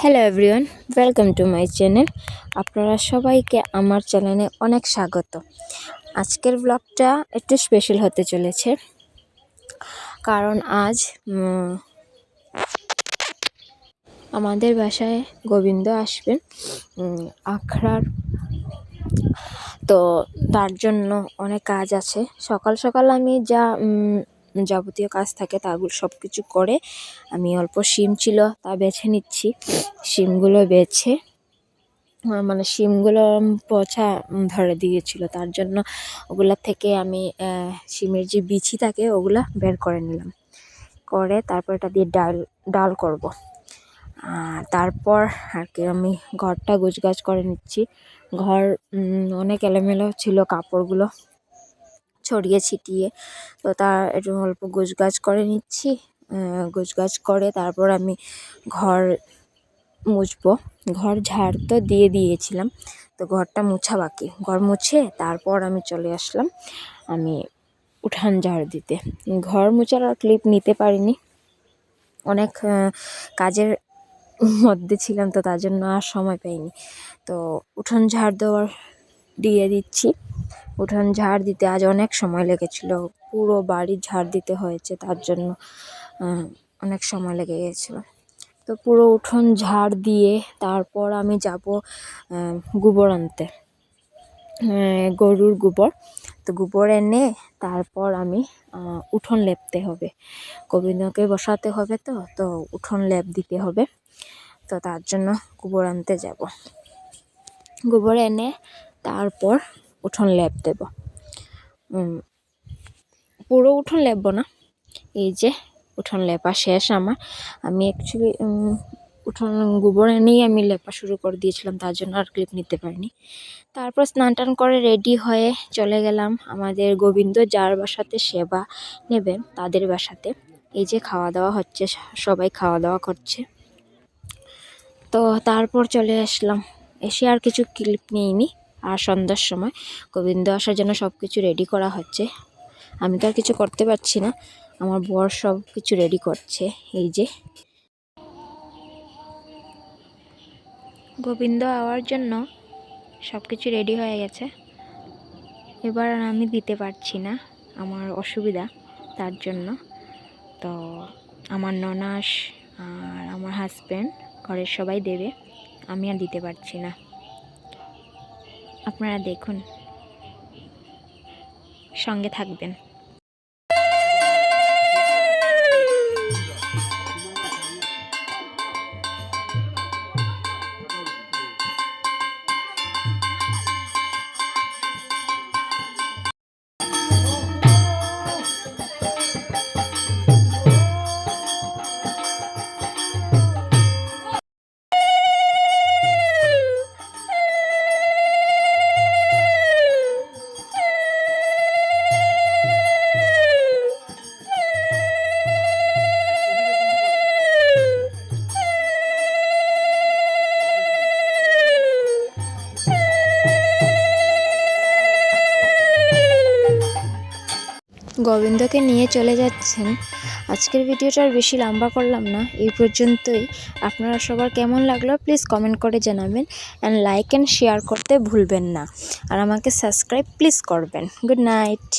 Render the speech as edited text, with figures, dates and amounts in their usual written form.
Hello everyone, welcome to my channel. আপনারা সবাইকে আমার চ্যানেলে অনেক স্বাগত। আজকের ব্লগটা একটু স্পেশাল হতে চলেছে, কারণ আজ আমাদের বাসায় গোবিন্দ আসবেন আখড়ার। তো তার জন্য অনেক কাজ আছে। সকাল সকাল আমি যা যাবতীয় কাজ থাকে তাগুলো সব কিছু করে আমি অল্প শিম ছিল তা বেছে নিচ্ছি। শিমগুলো বেছে মানে শিমগুলো পচা ধরে দিয়েছিল, তার জন্য ওগুলা থেকে আমি শিমের যে বিচি থাকে ওগুলা বের করে নিলাম, করে তারপর এটা দিয়ে ডাল করব। তারপর আর কি আমি ঘরটা গোছগাছ করে নিচ্ছি। ঘর অনেক এলোমেলো ছিল, কাপড়গুলো ছড়িয়ে ছিটিয়ে, তো তার একটু অল্প গোছগাছ করে নিচ্ছি। গোছগাছ করে তারপর আমি ঘর মুছবো। ঘর ঝাড় তো দিয়ে দিয়েছিলাম, তো ঘরটা মুছা বাকি। ঘর মুছে তারপর আমি চলে আসলাম আমি উঠান ঝাড় দিতে। ঘর মুছার আর ক্লিপ নিতে পারিনি, অনেক কাজের মধ্যে ছিলাম, তো তার জন্য আর সময় পাইনি। তো উঠান ঝাড় দিয়ে দিচ্ছি। উঠান ঝাড় দিতে আজ অনেক সময় লেগেছিল, পুরো বাড়ি ঝাড় দিতে হয়েছে, তার জন্য অনেক সময় লেগে গেছিলো। তো পুরো উঠোন ঝাড় দিয়ে তারপর আমি যাব গোবর আনতে, গরুর গোবর। তো গোবর এনে তারপর আমি উঠোন লেপতে হবে, গোবিন্দকে বসাতে হবে, তো উঠোন লেপ দিতে হবে। তো তার জন্য গোবর আনতে যাব। গোবর এনে তারপর উঠোন লেপ দেব। পুরো উঠোন লেপবো না, এই যে উঠোন লেপা শেষ আমার। আমি অ্যাকচুয়ালি উঠোন গোবর এনেই আমি লেপা শুরু করে দিয়েছিলাম, তার জন্য আর ক্লিপ নিতে পারিনি। তারপর স্নান টান করে রেডি হয়ে চলে গেলাম আমাদের গোবিন্দ যার বাসাতে সেবা নেবেন তাদের বাসাতে। এই যে খাওয়া দাওয়া হচ্ছে, সবাই খাওয়া দাওয়া করছে। তো তারপর চলে আসলাম, এসে আর কিছু ক্লিপ নিইনি। আর সন্ধ্যার সময় গোবিন্দ আসার জন্য সব কিছু রেডি করা হচ্ছে। আমি তো আর কিছু করতে পারছি না, আমার বর সব কিছু রেডি করছে। এই যে গোবিন্দ আওয়ার জন্য সব কিছু রেডি হয়ে গেছে। এবার আমি দিতে পারছি না, আমার অসুবিধা, তার জন্য। তো আমার ননাস আর আমার হাজব্যান্ড ঘরের সবাই দেবে, আমি আর দিতে পারছি না। আপনারা দেখুন, সঙ্গে থাকবেন। গোবিন্দকে নিয়ে চলে যাচ্ছেন। আজকের ভিডিওটা আর বেশি লম্বা করলাম না, এই পর্যন্তই। আপনারা সবার কেমন লাগলো প্লিজ কমেন্ট করে জানাবেন, অ্যান্ড লাইক অ্যান্ড শেয়ার করতে ভুলবেন না, আর আমাকে সাবস্ক্রাইব প্লিজ করবেন। Good night.